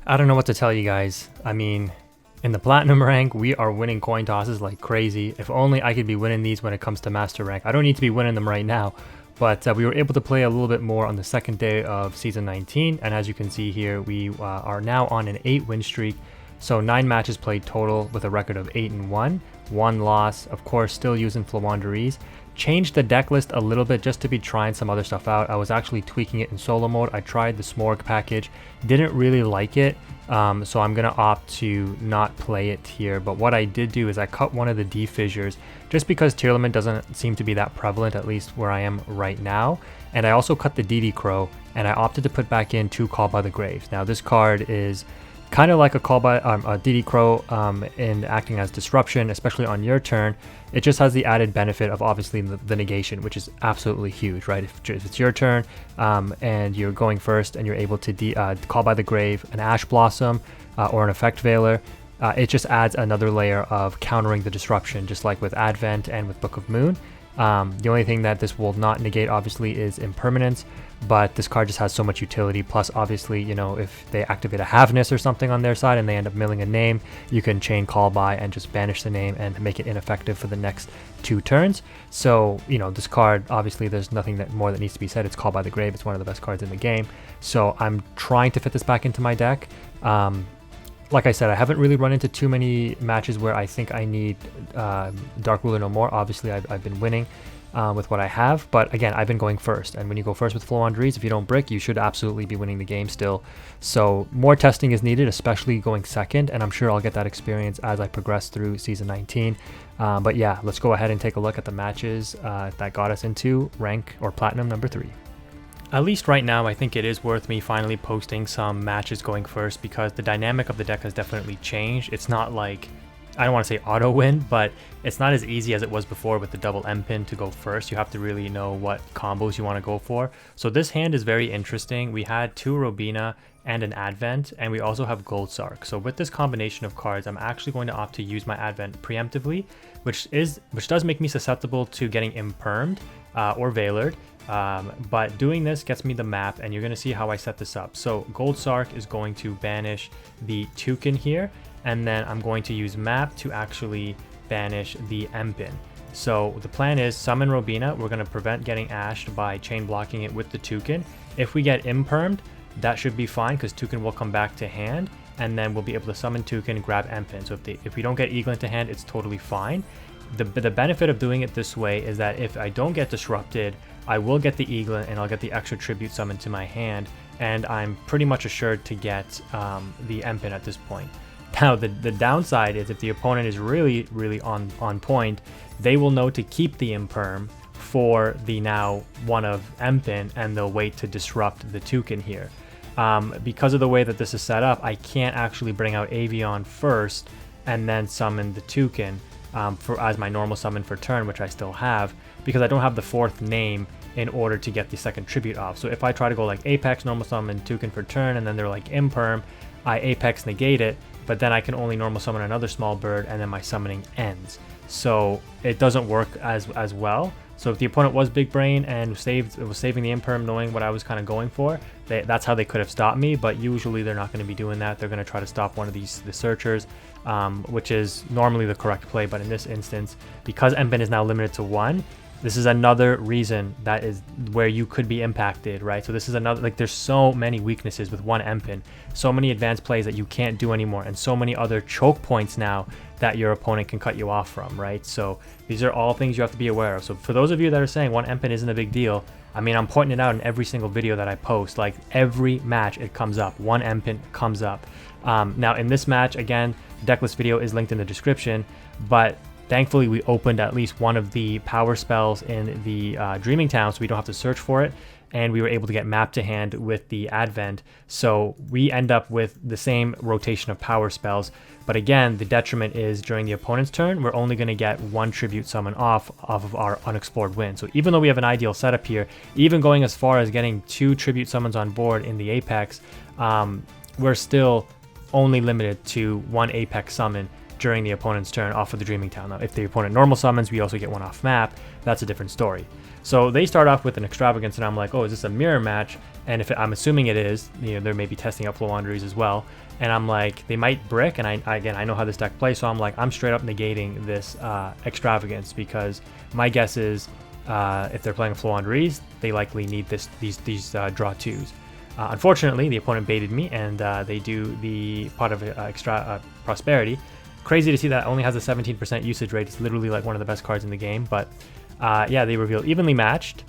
I don't know what to tell you guys. I mean, in the platinum rank, we are winning coin tosses like crazy. If only I could be winning these when it comes to master rank. I don't need to be winning them right now, but we were able to play a little bit more on the second day of season 19. And as you can see here, we are now on an 8-win streak. So 9 matches played total with a record of 8-1, 1 loss. Of course, still using FLOOWANDEREEZE. Changed the deck list a little bit just to be trying some other stuff out. I was actually tweaking it in solo mode. I tried the Smorg package, didn't really like it, so I'm gonna opt to not play it here. But what I did do is I cut one of the D fissures just because tier limit doesn't seem to be that prevalent, at least where I am right now. And I also cut the DD Crow, and I opted to put back in 2 Call by the Grave. Now this card is kind of like a call by a DD Crow in acting as disruption, especially on your turn. It just has the added benefit of obviously the negation, which is absolutely huge, right? If it's your turn and you're going first and you're able to call by the grave an Ash Blossom or an Effect Veiler, it just adds another layer of countering the disruption, just like with Advent and with Book of Moon. The only thing that this will not negate obviously is impermanence, but this card just has so much utility. Plus obviously, you know, if they activate a Havness or something on their side and they end up milling a name, you can chain call by and just banish the name and make it ineffective for the next 2 turns. So, you know, this card, obviously there's nothing more that needs to be said. It's Call by the Grave. It's one of the best cards in the game. So I'm trying to fit this back into my deck. Like I said, I haven't really run into too many matches where I think I need Dark Ruler no more. Obviously, I've been winning with what I have, but again, I've been going first. And when you go first with FLOOWANDEREEZE, if you don't brick, you should absolutely be winning the game still. So more testing is needed, especially going second, and I'm sure I'll get that experience as I progress through Season 19. But yeah, let's go ahead and take a look at the matches that got us into rank or Platinum number 3. At least right now, I think it is worth me finally posting some matches going first because the dynamic of the deck has definitely changed. It's not like, I don't want to say auto win, but it's not as easy as it was before with the double M pin to go first. You have to really know what combos you want to go for. So this hand is very interesting. We had 2 Robina and an Advent, and we also have Gold Sark. So with this combination of cards, I'm actually going to opt to use my Advent preemptively, which does make me susceptible to getting impermed or Veilered. But doing this gets me the map, and you're going to see how I set this up. So Gold Sark is going to banish the Toucan here, and then I'm going to use map to actually banish the M-Pin. So the plan is summon Robina. We're going to prevent getting ashed by chain blocking it with the Toucan. If we get impermed, that should be fine because Toucan will come back to hand, and then we'll be able to summon Toucan, grab M-Pin. So if we don't get Eagle into hand, it's totally fine. The benefit of doing it this way is that if I don't get disrupted, I will get the Eaglet and I'll get the extra tribute summon to my hand, and I'm pretty much assured to get the M-Pin at this point. Now the downside is if the opponent is really on point, they will know to keep the Imperm for the now 1 of M-Pin, and they'll wait to disrupt the Toucan here. Because of the way that this is set up, I can't actually bring out AVIAN first and then summon the Toucan as my normal summon for turn, which I still have, because I don't have the 4th name in order to get the 2nd tribute off. So if I try to go like Apex, normal summon Toucan for turn, and then they're like Imperm, I Apex negate it, but then I can only normal summon another small bird, and then my summoning ends. So it doesn't work as well. So if the opponent was big brain and was saving the Imperm, knowing what I was kind of going for, that's how they could have stopped me. But usually they're not going to be doing that. They're going to try to stop one of the searchers, which is normally the correct play. But in this instance, because M-Pin is now limited to 1, this is another reason that is where you could be impacted, right? So this is another, like, there's so many weaknesses with 1 M-Pin, so many advanced plays that you can't do anymore, and so many other choke points now that your opponent can cut you off from, right? So these are all things you have to be aware of. So for those of you that are saying 1 M-Pin isn't a big deal, I mean, I'm pointing it out in every single video that I post. Like every match it comes up, 1 M-Pin comes up. Now in this match, again, decklist video is linked in the description, but thankfully we opened at least one of the power spells in the Dreaming Town, so we don't have to search for it, and we were able to get map to hand with the Advent. So we end up with the same rotation of power spells, but again, the detriment is during the opponent's turn, we're only going to get 1 tribute summon off of our unexplored win. So even though we have an ideal setup here, even going as far as getting 2 tribute summons on board in the Apex, we're still only limited to 1 Apex summon during the opponent's turn off of the Dreaming Town. Now, if the opponent normal summons, we also get one off map. That's a different story. So they start off with an Extravagance, and I'm like, oh, is this a mirror match? And if I'm assuming it is, you know, they're maybe testing out Flowandereeze as well. And I'm like, they might brick, and I know how this deck plays, so I'm like, I'm straight up negating this Extravagance, because my guess is if they're playing Flowandereeze, they likely need these draw twos. Unfortunately, the opponent baited me, and they do the Pot of Prosperity. Crazy to see that only has a 17% usage rate. It's literally like one of the best cards in the game. But yeah, they reveal Evenly Matched,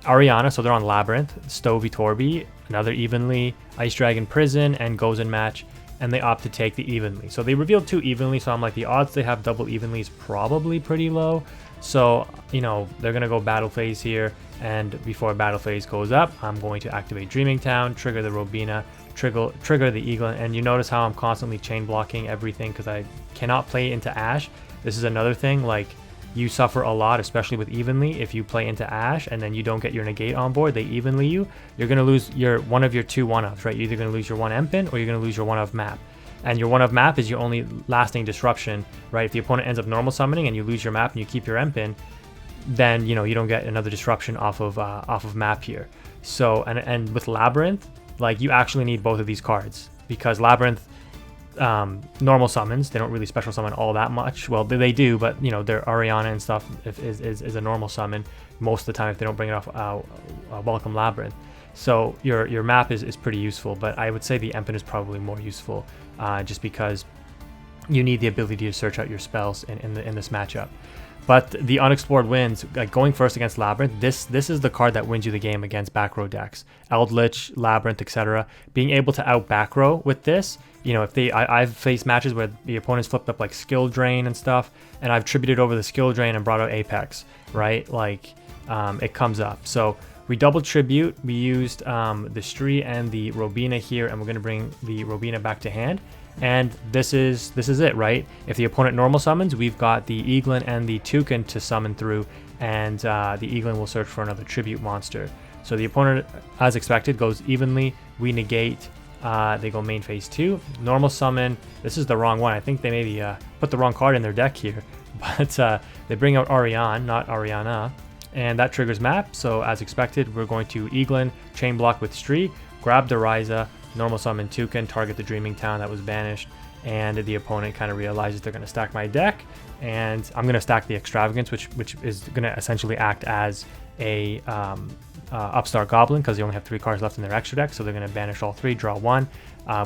Ariana, so they're on Labrynth, Stovey Torby, another Evenly, Ice Dragon Prison, and Goes in Match, and they opt to take the Evenly. So they revealed 2 Evenly, so I'm like, the odds they have double Evenly is probably pretty low. So, you know, they're going to go Battle Phase here, and before Battle Phase goes up, I'm going to activate Dreaming Town, trigger the Robina, trigger the Eagle, and you notice how I'm constantly chain blocking everything because I cannot play into Ash. This is another thing, like, you suffer a lot, especially with Evenly. If you play into Ash and then you don't get your negate on board, they evenly you, you're going to lose one of your 2 1-ofs, right? You're either going to lose your 1 Empin or you're going to lose your 1-of map. And your 1-of map is your only lasting disruption, right? If the opponent ends up normal summoning and you lose your map and you keep your Empin, then, you know, you don't get another disruption off of map here. So, and with Labrynth, like, you actually need both of these cards, because Labrynth normal summons, they don't really special summon all that much. Well, they do, but, you know, their Ariana and stuff is a normal summon most of the time if they don't bring it off Welcome Labrynth. So your map is pretty useful, but I would say the Empin is probably more useful, just because you need the ability to search out your spells in this matchup. But the Unexplored Winds, like going first against Labrynth, this is the card that wins you the game against back row decks. Eldritch, Labrynth, etc. Being able to out back row with this, you know, if I've faced matches where the opponents flipped up like Skill Drain and stuff, and I've tributed over the Skill Drain and brought out Apex, right? Like, it comes up. So we double tribute. We used the Stree and the Robina here, and we're going to bring the Robina back to hand. And this is it, right? If the opponent normal summons, we've got the Eaglin and the Toucan to summon through, and the Eaglin will search for another tribute monster. So the opponent, as expected, goes evenly. We negate. They go main phase 2. Normal summon. This is the wrong one. I think they maybe put the wrong card in their deck here. But they bring out Ariane, not Ariana. And that triggers map. So as expected, we're going to Eaglin, chain block with Stree, grab the Ryza, normal summon Toucan, target the Dreaming Town that was banished, and the opponent kind of realizes they're going to stack my deck, and I'm going to stack the Extravagance, which is going to essentially act as a Upstart Goblin, because they only have 3 cards left in their extra deck, so they're going to banish all 3, draw 1,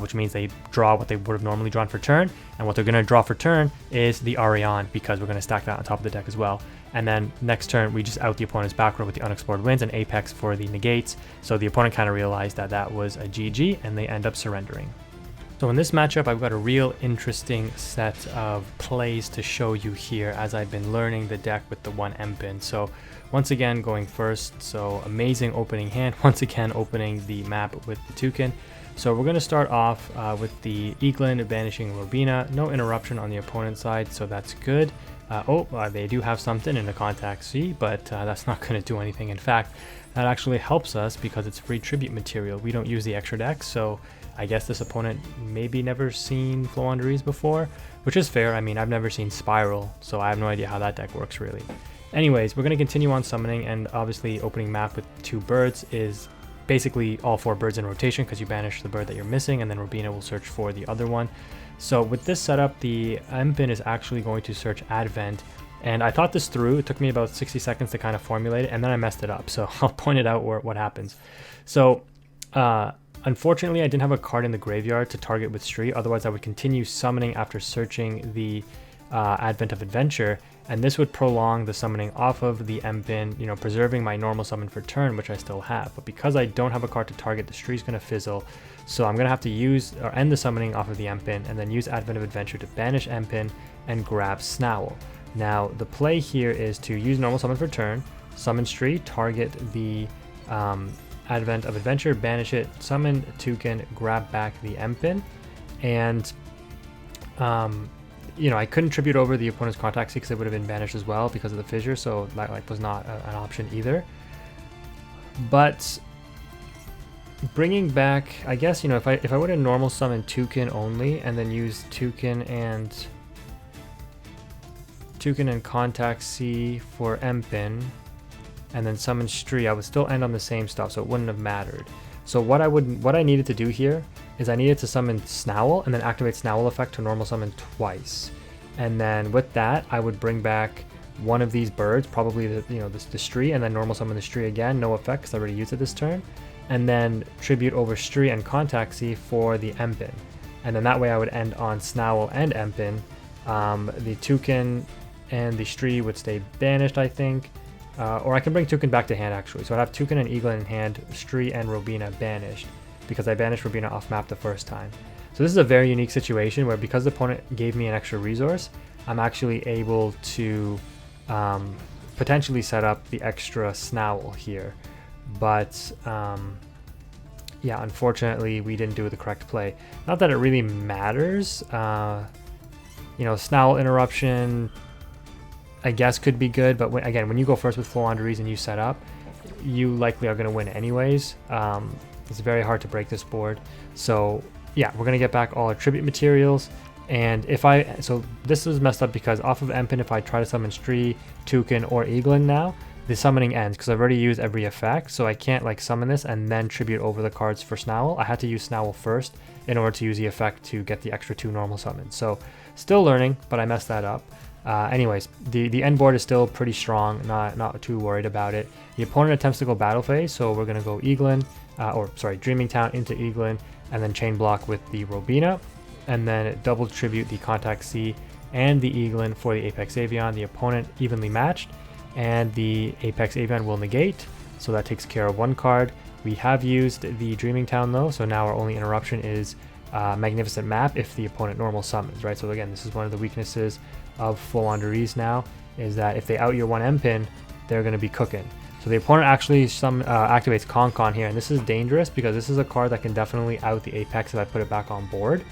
which means they draw what they would have normally drawn for turn, and what they're going to draw for turn is the Ariane, because we're going to stack that on top of the deck as well. And then next turn, we just out the opponent's back row with the Unexplored Winds and Apex for the negates. So the opponent kind of realized that that was a GG, and they end up surrendering. So in this matchup, I've got a real interesting set of plays to show you here as I've been learning the deck with the 1 Empin. So once again, going first, so amazing opening hand. Once again, opening the map with the Toucan. So we're going to start off with the Eaglin banishing Robina. No interruption on the opponent's side, so that's good. They do have something in the Contact C, but that's not going to do anything. In fact, that actually helps us because it's free tribute material. We don't use the extra deck, so I guess this opponent maybe never seen Flowandereeze before, which is fair. I mean, I've never seen Spiral, so I have no idea how that deck works really. Anyways, we're going to continue on summoning, and obviously opening map with 2 birds is basically all 4 birds in rotation, because you banish the bird that you're missing, and then Robina will search for the other one. So with this setup, the Empin is actually going to search Advent, and I thought this through. It took me about 60 seconds to kind of formulate it, and then I messed it up, so I'll point it out what happens. So unfortunately, I didn't have a card in the graveyard to target with Stree, otherwise I would continue summoning after searching the Advent of Adventure, and this would prolong the summoning off of the Empin, you know, preserving my normal summon for turn, which I still have. But because I don't have a card to target, the Stree's going to fizzle, so I'm going to have to use or end the summoning off of the Empin, and then use Advent of Adventure to banish Empin and grab Snowl. Now, the play here is to use normal summon for turn, summon Stree, target the Advent of Adventure, banish it, summon Toucan, grab back the Empin, and you know, I couldn't tribute over the opponent's Contact C because it would have been banished as well because of the fissure, so that like was not an option either. But bringing back, I guess, you know, if I would have normal summon Toucan only and then use Toucan and Toucan and Contact C for Empin, and then summon Stree, I would still end on the same stuff, so it wouldn't have mattered. So what I needed to do here is I needed to summon Snowl and then activate Snowl effect to normal summon twice. And then with that, I would bring back one of these birds, probably the Stree, and then normal summon the Stree again, no effect because I already used it this turn. And then tribute over Stree and Contact C for the Empin. And then that way I would end on Snowl and Empin. The Toucan and the Stree would stay banished, I think. Or I can bring Toucan back to hand actually. So I'd have Toucan and Eaglin in hand, Stree and Robina banished, because I banished Robina off map the first time. So this is a very unique situation where because the opponent gave me an extra resource, I'm actually able to potentially set up the extra Snowl here. But yeah, unfortunately we didn't do the correct play. Not that it really matters. You know, Snowl interruption, I guess could be good, but again, when you go first with FLOOWANDEREEZE and you set up, you likely are going to win anyways. It's very hard to break this board. So yeah, we're going to get back all our tribute materials. And so this was messed up because off of Empin, if I try to summon Stree, Toucan, or Eaglin now, the summoning ends because I've already used every effect. So I can't like summon this and then tribute over the cards for Snowl. I had to use Snowl first in order to use the effect to get the extra 2 normal summons. So still learning, but I messed that up. Anyways, the end board is still pretty strong, not too worried about it. The opponent attempts to go battle phase, so we're going to go Eaglin, Dreaming Town into Eaglin, and then chain block with the Robina, and then double tribute the Contact C and the Eaglin for the Apex Avian. The opponent evenly matched, and the Apex Avian will negate, so that takes care of one card. We have used the Dreaming Town though, so now our only interruption is Magnificent Map if the opponent normal summons, right? So again, this is one of the weaknesses of FLOOWANDEREEZE now, is that if they out your one Empin, they're going to be cooking. So the opponent actually activates Con here, and this is dangerous because this is a card that can definitely out the Apex if I put it back on board.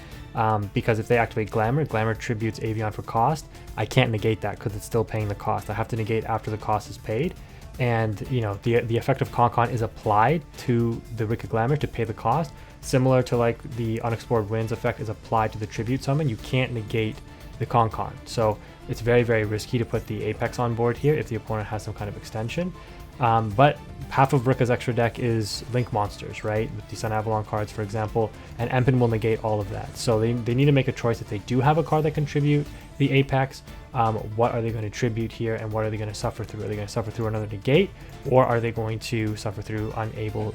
Because if they activate Glamour tributes Avian for cost. I can't negate that because it's still paying the cost. I have to negate after the cost is paid. And you know, the effect of Con is applied to the Rikka Glamour to pay the cost, similar to like the Unexplored Winds effect is applied to the tribute summon. You can't negate the Con. So it's very, very risky to put the Apex on board here if the opponent has some kind of extension. But half of Rikka's extra deck is Link monsters, right? With the Sun Avalon cards, for example, and Empin will negate all of that. So they need to make a choice. If they do have a card that can tribute the Apex, what are they going to tribute here, and what are they going to suffer through? Are they going to suffer through another negate, or are they going to suffer through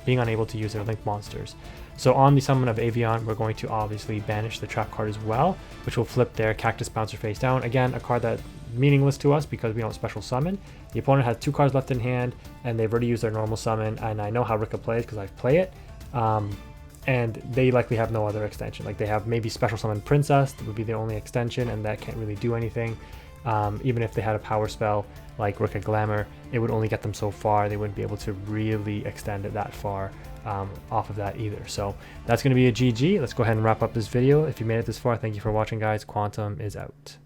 being unable to use their Link monsters? So on the summon of Avian, we're going to obviously banish the trap card as well, which will flip their Cactus Bouncer face down. Again, a card that's meaningless to us because we don't special summon. The opponent has 2 cards left in hand, and they've already used their normal summon, and I know how Rikka plays because I play it. And they likely have no other extension. Like they have maybe special summon Princess, that would be the only extension, and that can't really do anything. Even if they had a power spell like Rikka Glamour, it would only get them so far. They wouldn't be able to really extend it that far off of that either. So that's going to be a GG. Let's go ahead and wrap up this video. If you made it this far, thank you for watching, guys. Quantum is out.